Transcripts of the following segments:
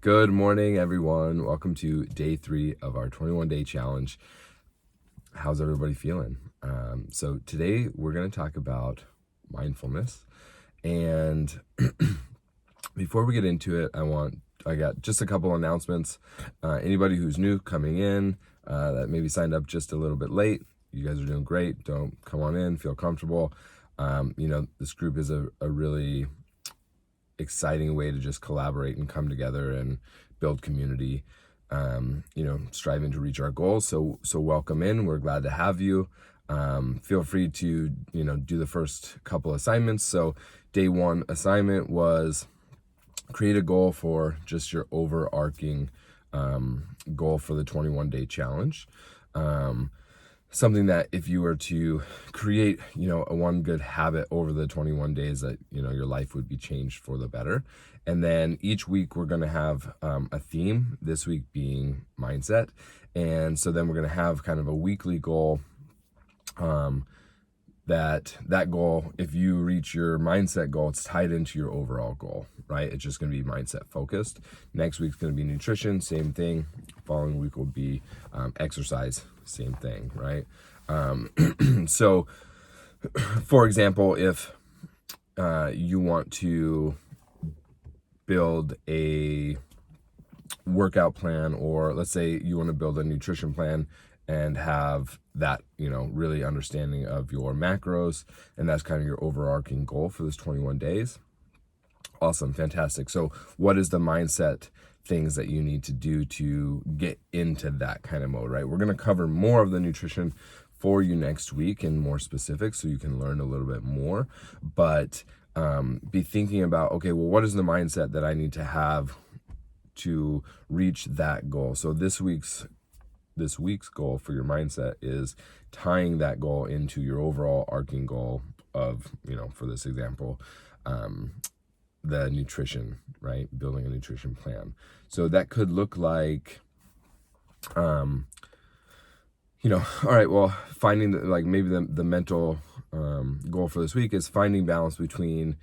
Good morning, everyone. Welcome to day 3 of our 21-day challenge. How's everybody feeling? So today we're going to talk about mindfulness. And before we get into it, I got just a couple announcements. Anybody who's new coming in, that maybe signed up just a little bit late, you guys are doing great. Don't come on in, feel comfortable. This group is a really exciting way to just collaborate and come together and build community, striving to reach our goals. So welcome in. We're glad to have you. Feel free to, do the first couple assignments. So day 1 assignment was create a goal for just your overarching goal for the 21-day challenge. Something that if you were to create, a one good habit over the 21 days that, your life would be changed for the better. And then each week we're going to have a theme, this week being mindset. And so then we're going to have kind of a weekly goal, that goal, if you reach your mindset goal, it's tied into your overall goal, right? It's just going to be mindset focused. Next week's going to be nutrition, same thing. Following week will be exercise, same thing, right? So for example, if you want to build a workout plan, or let's say you want to build a nutrition plan and have that, really understanding of your macros, and that's kind of your overarching goal for this 21 days. Awesome, fantastic. So what is the mindset things that you need to do to get into that kind of mode, right? We're going to cover more of the nutrition for you next week and more specific so you can learn a little bit more, but be thinking about, okay, well, what is the mindset that I need to have to reach that goal? So this week's goal for your mindset is tying that goal into your overall arcing goal of, for this example, the nutrition, right? Building a nutrition plan. So that could look like, all right, well, finding maybe the mental goal for this week is finding balance between,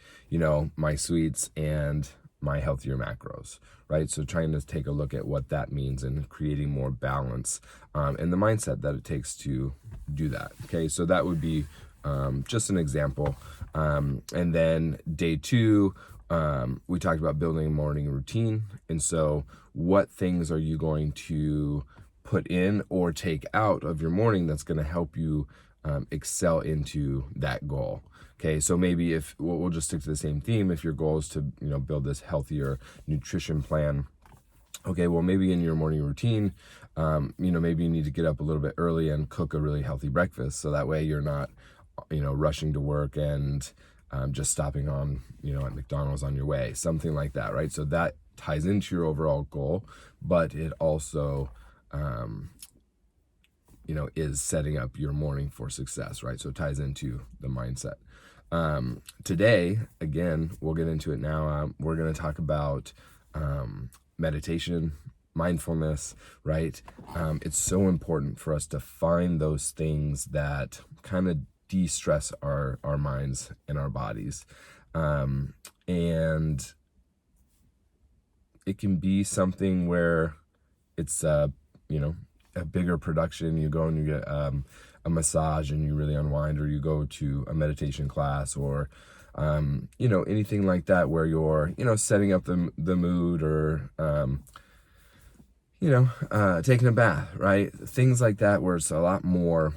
my sweets and my healthier macros, right? So trying to take a look at what that means and creating more balance and the mindset that it takes to do that. Okay, so that would be just an example. And then day 2, we talked about building a morning routine. And so what things are you going to put in or take out of your morning that's going to help you excel into that goal? Okay, so maybe if we'll just stick to the same theme, if your goal is to, build this healthier nutrition plan, okay, well, maybe in your morning routine, maybe you need to get up a little bit early and cook a really healthy breakfast. So that way you're not, rushing to work and just stopping on, at McDonald's on your way, something like that, right? So that ties into your overall goal, but it also, is setting up your morning for success, right? So it ties into the mindset. Today, again, we'll get into it now. We're going to talk about meditation, mindfulness, right? It's so important for us to find those things that kind of de-stress our minds and our bodies. And it can be something where it's, a bigger production. You go and you get a massage and you really unwind, or you go to a meditation class, or anything like that where you're setting up the mood, or taking a bath, right? Things like that where it's a lot more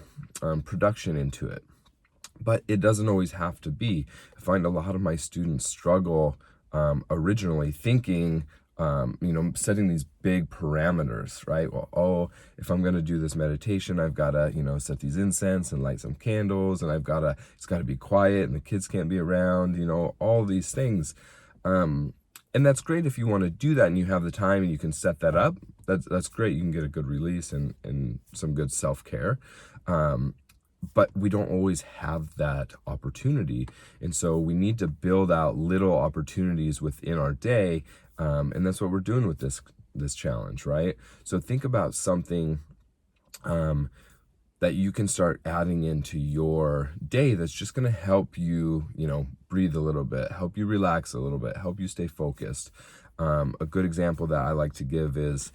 production into it. But it doesn't always have to be. I find a lot of my students struggle originally thinking, setting these big parameters, right? Well, if I'm going to do this meditation, I've got to, set these incense and light some candles, and it's got to be quiet, and the kids can't be around, all these things. And that's great if you want to do that and you have the time and you can set that up. That's great. You can get a good release and some good self-care. But we don't always have that opportunity. And so we need to build out little opportunities within our day. And that's what we're doing with this challenge, right? So think about something that you can start adding into your day that's just going to help you, breathe a little bit, help you relax a little bit, help you stay focused. A good example that I like to give is,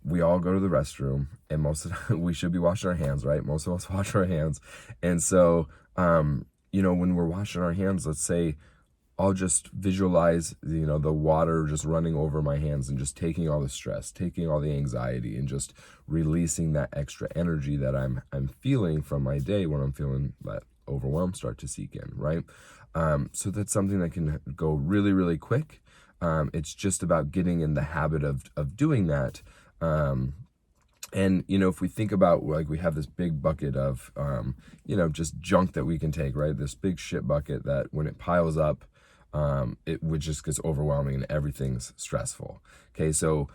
we all go to the restroom, and most of the time we should be washing our hands, right? Most of us wash our hands. And so, when we're washing our hands, let's say I'll just visualize, the water just running over my hands and just taking all the stress, taking all the anxiety, and just releasing that extra energy that I'm feeling from my day when I'm feeling that overwhelm start to seep in, right? So that's something that can go really, really quick. It's just about getting in the habit of doing that. And, if we think about, like, we have this big bucket of, just junk that we can take, right? This big shit bucket that when it piles up, it would just gets overwhelming and everything's stressful. Okay, so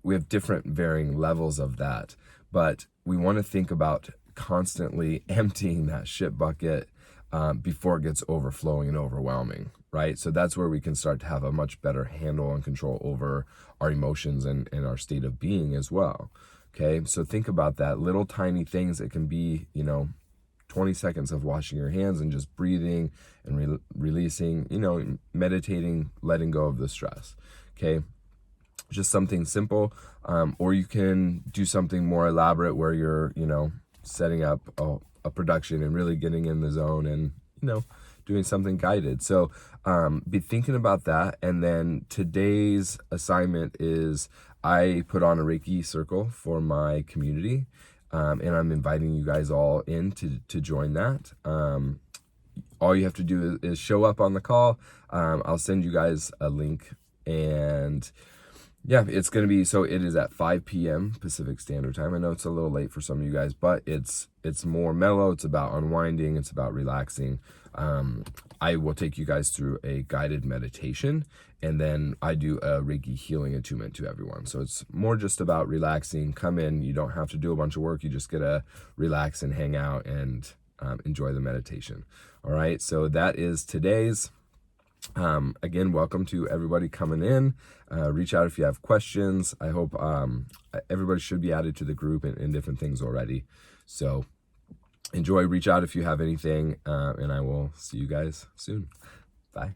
we have different varying levels of that, but we want to think about constantly emptying that shit bucket before it gets overflowing and overwhelming, right? So that's where we can start to have a much better handle and control over our emotions and our state of being as well. Okay, so think about that, little tiny things. It can be, 20 seconds of washing your hands and just breathing and releasing, meditating, letting go of the stress. Okay, just something simple. Or you can do something more elaborate where you're, setting up a production and really getting in the zone and, doing something guided. So be thinking about that. And then today's assignment is I put on a Reiki Circle for my community. And I'm inviting you guys all in to join that. All you have to do is show up on the call. I'll send you guys a link, and yeah, it's going to be, so it is at 5 p.m. Pacific Standard Time. I know it's a little late for some of you guys, but it's more mellow. It's about unwinding. It's about relaxing. I will take you guys through a guided meditation, and then I do a Reiki healing attunement to everyone. So it's more just about relaxing. Come in. You don't have to do a bunch of work. You just get to relax and hang out and enjoy the meditation. All right. So that is today's. Again, welcome to everybody coming in. Reach out if you have questions. I hope everybody should be added to the group and different things already. So enjoy. Reach out if you have anything, and I will see you guys soon. Bye.